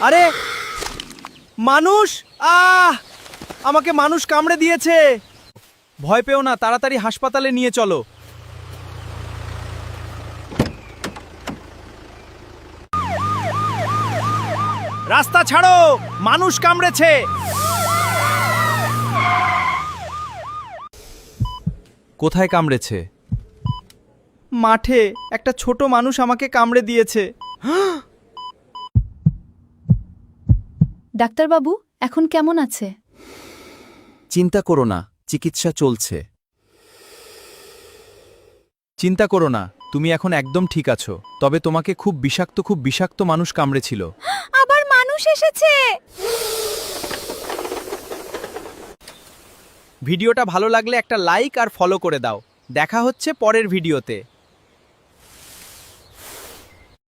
আরে মানুষ! আমাকে মানুষ কামড়ে দিয়েছে। ভয় পেও না, তাড়াতাড়ি হাসপাতালে নিয়ে চলো। রাস্তা ছাড়ো, মানুষ কামড়েছে। কোথায় কামড়েছে? মাঠে একটা ছোট মানুষ আমাকে কামড়ে দিয়েছে। ডাক্তারবাবু এখন কেমন আছে? চিন্তা করো না, চিকিৎসা চলছে। চিন্তা করো না, তুমি এখন একদম ঠিক আছো। তবে তোমাকে খুব বিষাক্ত মানুষ কামড়েছিল। আবার মানুষ এসেছে। ভিডিওটা ভালো লাগলে একটা লাইক আর ফলো করে দাও। দেখা হচ্ছে পরের ভিডিওতে।